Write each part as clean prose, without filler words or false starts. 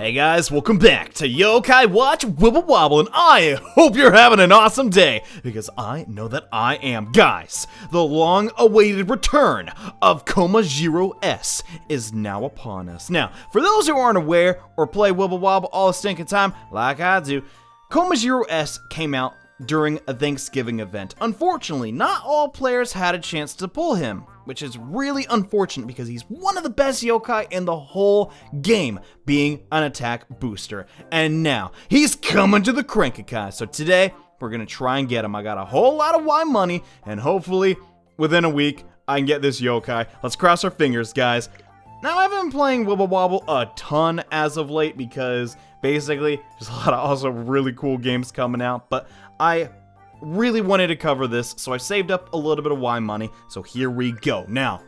Hey guys, welcome back to Yo-Kai Watch Wibble Wobble, and I hope you're having an awesome day, because I know that I am. Guys, the long-awaited return of Komajiro S is now upon us. Now, for those who aren't aware, or play Wibble Wobble all the stinking time, like I do, Komajiro S came out during a Thanksgiving event. Unfortunately, not all players had a chance to pull him, which is really unfortunate because he's one of the best yokai in the whole game, being an attack booster. And now, he's coming to the Crank-a-kai, so today, we're gonna try and get him. I got a whole lot of Y money, and hopefully, within a week, I can get this yokai. Let's cross our fingers, guys. Now, I haven't been playing Wibble Wobble a ton as of late because, basically, there's a lot of also really cool games coming out, but I really wanted to cover this, so I saved up a little bit of Y money, so here we go. Now,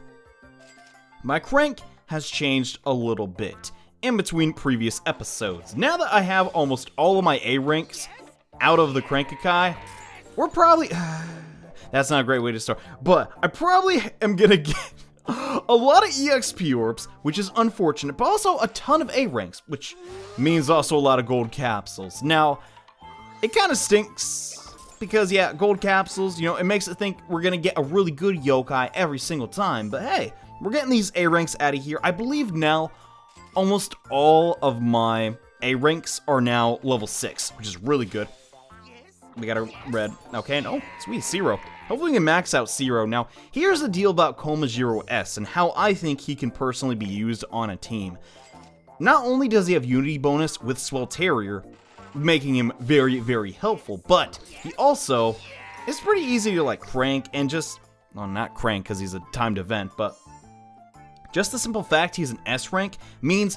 my crank has changed a little bit in between previous episodes. Now that I have almost all of my A ranks out of the Crank-a-kai, we're probably... that's not a great way to start, but I probably am gonna get a lot of EXP orbs, which is unfortunate, but also a ton of A ranks, which means also a lot of gold capsules. Now, it kind of stinks, because yeah, gold capsules, you know, it makes it think we're gonna get a really good yokai every single time, but hey, we're getting these A ranks out of here. I believe now, almost all of my A ranks are now level 6, which is really good. We got a red, okay, no, sweet, Zero. Hopefully we can max out Zero. Now, here's the deal about Komajiro S and how I think he can personally be used on a team. Not only does he have Unity bonus with Swell Terrier, making him very, very helpful, but he also is pretty easy to like crank and just, well, not crank because he's a timed event, but just the simple fact he's an S rank means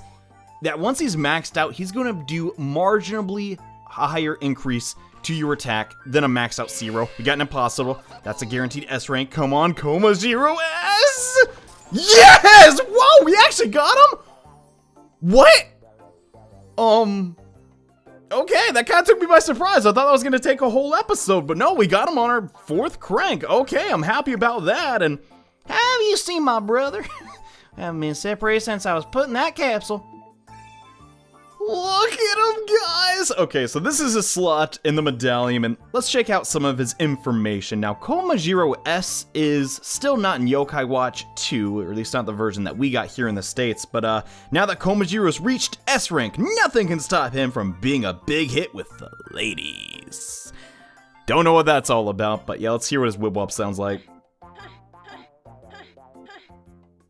that once he's maxed out, he's going to do marginally higher increase to your attack than a max out Zero. We got an Impossible. That's a guaranteed S rank. Come on, Komajiro S! Yes! Whoa, we actually got him? What? Okay, that kind of took me by surprise. I thought that was going to take a whole episode, but no, we got him on our 4th crank. Okay, I'm happy about that. And have you seen my brother? Haven't been separated since I was putting that capsule. Look at him, guys! Okay, so this is a slot in the medallion, and let's check out some of his information. Now, Komajiro S is still not in Yo-Kai Watch 2, or at least not the version that we got here in the States, but now that Komajiro's reached S rank, nothing can stop him from being a big hit with the ladies. Don't know what that's all about, but yeah, let's hear what his Wibble Wobble sounds like.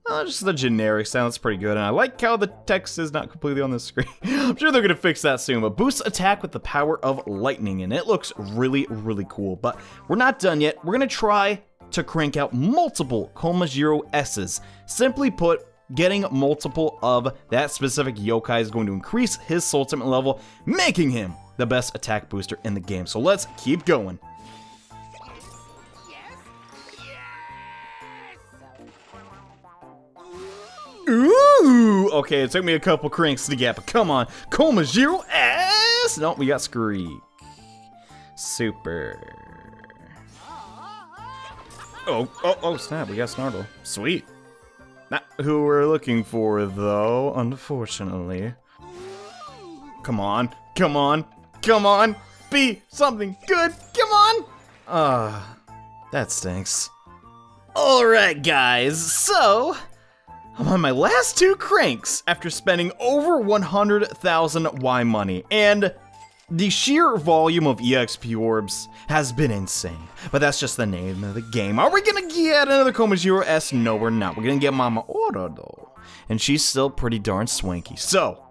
Just the generic sound, that's pretty good, and I like how the text is not completely on the screen. I'm sure they're gonna fix that soon, but boosts attack with the power of lightning, and it looks really, really cool. But we're not done yet. We're gonna try to crank out multiple Komajiro S's. Simply put, getting multiple of that specific yokai is going to increase his ultimate level, making him the best attack booster in the game. So let's keep going. Ooh, okay, it took me a couple cranks to get, but come on, Komajiro S! No, we got Screek. Super. Oh, snap, we got Snartle. Sweet. Not who we're looking for, though, unfortunately. Come on, come on, come on, be something good, come on! That stinks. Alright, guys, so I'm on my last 2 cranks after spending over 100,000 Y money, and the sheer volume of EXP orbs has been insane, but that's just the name of the game. Are we gonna get another Komajiro S? No, we're not. We're gonna get Mama Ora, though, and she's still pretty darn swanky, so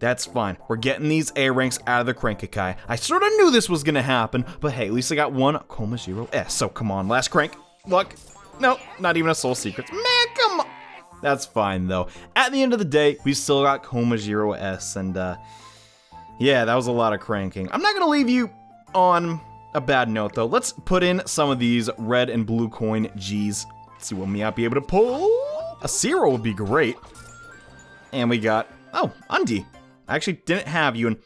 that's fine. We're getting these A ranks out of the Crank-a-kai. I sort of knew this was gonna happen, but hey, at least I got one Komajiro S, so come on, last crank. Luck. Nope, not even a Soul Secrets. Man, come on. That's fine, though. At the end of the day, we still got Komajiro S, and, yeah, that was a lot of cranking. I'm not gonna leave you on a bad note, though. Let's put in some of these red and blue coin G's. Let's see what we might be able to pull. A Zero would be great. And we got, oh, Undy. I actually didn't have you, and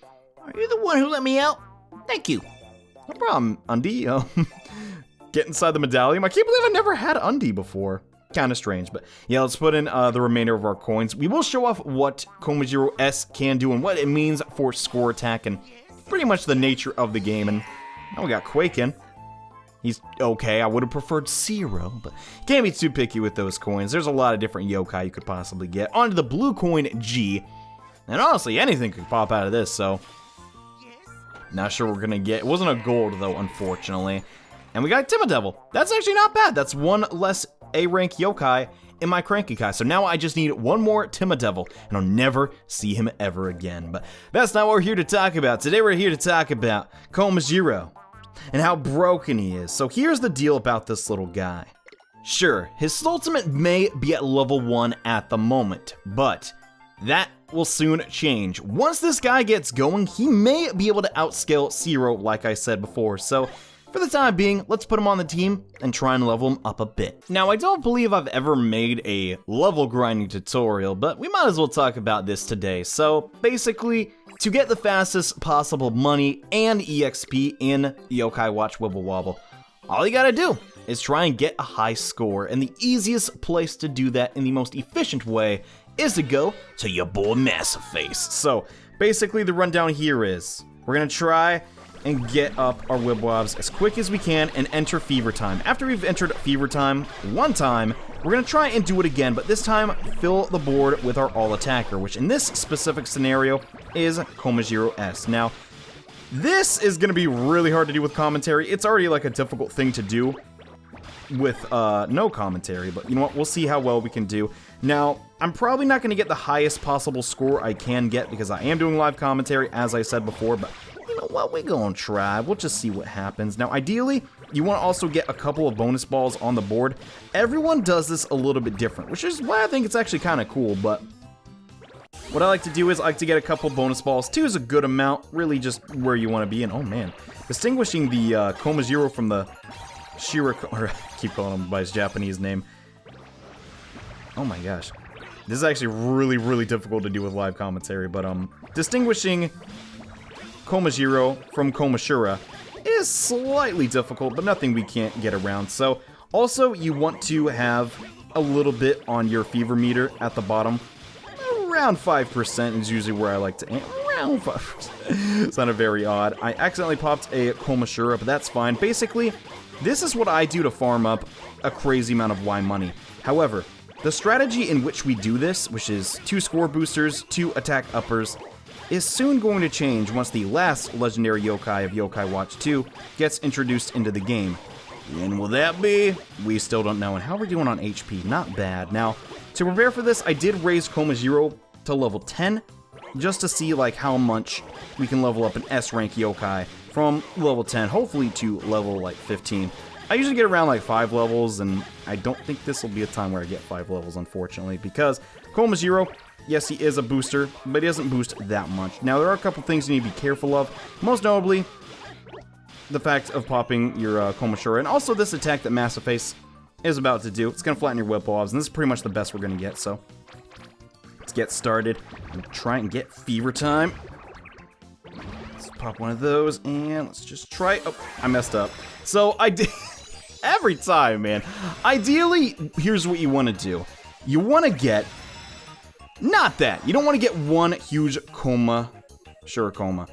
are you the one who let me out? Thank you. No problem, Undy. Get inside the medallion. I can't believe I never had Undy before. kind of strange, but yeah, let's put in the remainder of our coins. We will show off what Komajiro S can do and what it means for score attack and pretty much the nature of the game. And now we got Quake in. He's okay. I would have preferred Zero, but can't be too picky with those coins. There's a lot of different yokai you could possibly get. Onto the blue coin G, and honestly, anything could pop out of this, so not sure we're gonna get. It wasn't a gold though, unfortunately. And we got Timidevil. That's actually not bad. That's one less A-rank yokai in my Cranky Kai. So now I just need one more Timidevil, and I'll never see him ever again. But that's not what we're here to talk about. Today we're here to talk about Komajiro and how broken he is. So here's the deal about this little guy. Sure, his ultimate may be at level 1 at the moment, but that will soon change. Once this guy gets going, he may be able to outscale Zero, like I said before. So for the time being, let's put him on the team and try and level him up a bit. Now, I don't believe I've ever made a level grinding tutorial, but we might as well talk about this today. So basically, to get the fastest possible money and EXP in Yo-Kai Watch Wibble Wobble, all you gotta do is try and get a high score, and the easiest place to do that in the most efficient way is to go to your boy Massive Face. So basically the rundown here is, we're gonna try and get up our Wibwobs as quick as we can and enter Fever Time. After we've entered Fever Time one time, we're gonna try and do it again, but this time fill the board with our all attacker, which in this specific scenario is Komajiro S. Now, this is gonna be really hard to do with commentary. It's already like a difficult thing to do with no commentary, but you know what, we'll see how well we can do. Now, I'm probably not gonna get the highest possible score I can get because I am doing live commentary, as I said before, but you know what, we're gonna try. We'll just see what happens. Now, ideally, you want to also get a couple of bonus balls on the board. Everyone does this a little bit different, which is why I think it's actually kind of cool, but what I like to do is I like to get a couple bonus balls. 2 is a good amount, really just where you want to be. And oh man, distinguishing the Komajiro from the or I keep calling him by his Japanese name. Oh my gosh. This is actually really, really difficult to do with live commentary, but distinguishing Komajiro from Komashura is slightly difficult, but nothing we can't get around. So, also, you want to have a little bit on your fever meter at the bottom. Around 5% is usually where I like to aim. Around 5%. Sounded very odd. I accidentally popped a Komashura, but that's fine. Basically, this is what I do to farm up a crazy amount of Y money. However, the strategy in which we do this, which is 2 score boosters, 2 attack uppers, is soon going to change once the last legendary yokai of Yo-Kai Watch 2 gets introduced into the game. When will that be? We still don't know. And how are we doing on HP? Not bad. Now, to prepare for this, I did raise Komajiro to level 10, just to see like how much we can level up an S-rank yokai from level 10, hopefully to level like 15. I usually get around like 5 levels, and I don't think this will be a time where I get 5 levels, unfortunately, because Komajiro, yes, he is a booster, but he doesn't boost that much. Now, there are a couple things you need to be careful of, most notably the fact of popping your Komashura, and also this attack that Massive Face is about to do. It's going to flatten your Whip-Wobs, and this is pretty much the best we're going to get, so let's get started and try and get Fever Time. Let's pop one of those, and let's just try. Oh, I messed up. So, I did every time, man. Ideally, here's what you want to do. You want to get not that. You don't want to get one huge coma. Sure, coma.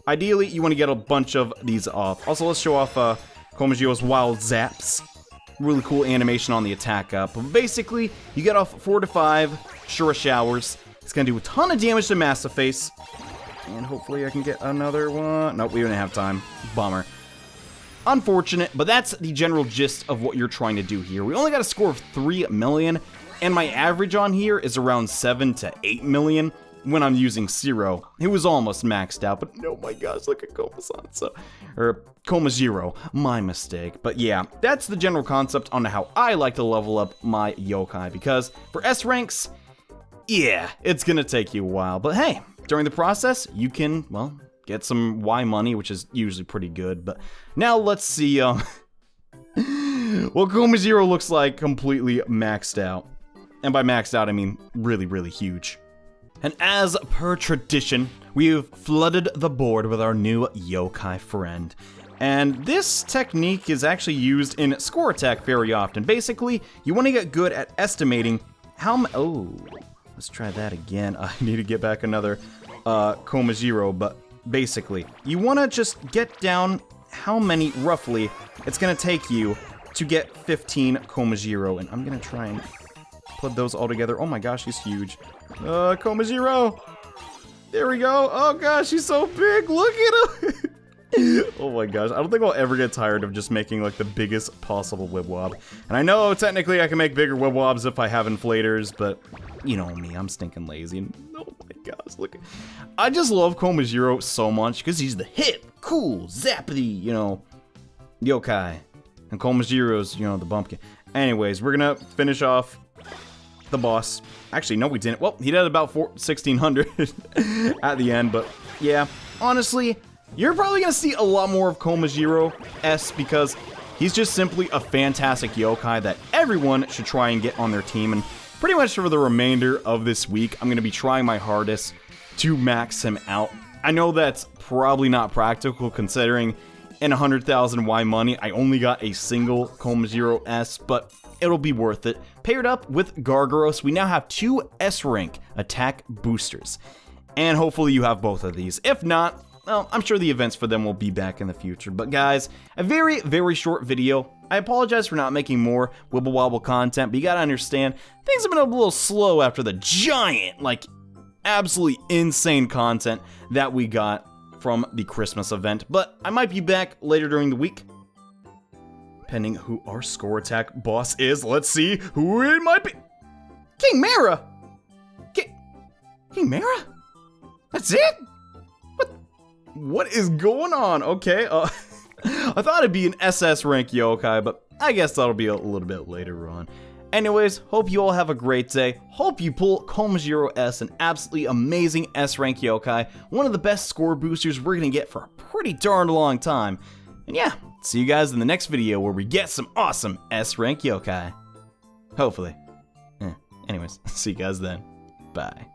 Ideally, you want to get a bunch of these off. Also, let's show off Komajiro's Wild Zaps. Really cool animation on the attack up. But basically, you get off 4 to 5 Shura Showers. It's going to do a ton of damage to Massive Face. And hopefully I can get another one. Nope, we don't have time. Bummer. Unfortunate, but that's the general gist of what you're trying to do here. We only got a score of 3 million. And my average on here is around 7 to 8 million when I'm using Zero. It was almost maxed out, but oh my gosh, look at Koma-san. Or Komajiro, my mistake. But yeah, that's the general concept on how I like to level up my yokai, because for S ranks, yeah, it's gonna take you a while. But hey, during the process, you can, well, get some Y money, which is usually pretty good. But now let's see what Komajiro looks like completely maxed out. And by maxed out, I mean really, really huge. And as per tradition, we've flooded the board with our new yokai friend. And this technique is actually used in score attack very often. Basically, you want to get good at estimating how oh, let's try that again. I need to get back another Komajiro, but basically, you want to just get down how many, roughly, it's going to take you to get 15 Komajiro. And I'm going to try and put those all together. Oh my gosh, he's huge. Komajiro! There we go. Oh gosh, he's so big. Look at him. Oh my gosh, I don't think I'll ever get tired of just making like the biggest possible Wibwob. And I know technically I can make bigger Wibwobs if I have inflators, but you know me, I'm stinking lazy. And oh my gosh, look. I just love Komajiro so much because he's the hip, cool, zappity, you know, yokai. And Komajiro's, you know, the bumpkin. Anyways, we're gonna finish off the boss. Actually, no, we didn't. Well, he did about 1600 at the end, but yeah, honestly, you're probably gonna see a lot more of Komajiro S because he's just simply a fantastic yokai that everyone should try and get on their team. And pretty much for the remainder of this week, I'm gonna be trying my hardest to max him out. I know that's probably not practical considering in 100,000 Y money, I only got a single Komajiro S, but it'll be worth it. Paired up with Gargaros, we now have 2 S rank attack boosters. And hopefully you have both of these. If not, well, I'm sure the events for them will be back in the future. But guys, a very, very short video. I apologize for not making more Wibble Wobble content, but you gotta understand, things have been a little slow after the giant, like, absolutely insane content that we got from the Christmas event. But I might be back later during the week, depending who our score attack boss is. Let's see who it might be. King Mara! King Mara? That's it? What is going on? Okay, I thought it'd be an SS rank yokai, but I guess that'll be a little bit later on. Anyways, hope you all have a great day. Hope you pull Komajiro S, an absolutely amazing S rank yokai, one of the best score boosters we're gonna get for a pretty darn long time. And yeah, see you guys in the next video where we get some awesome S rank yokai. Hopefully. Anyways, see you guys then. Bye.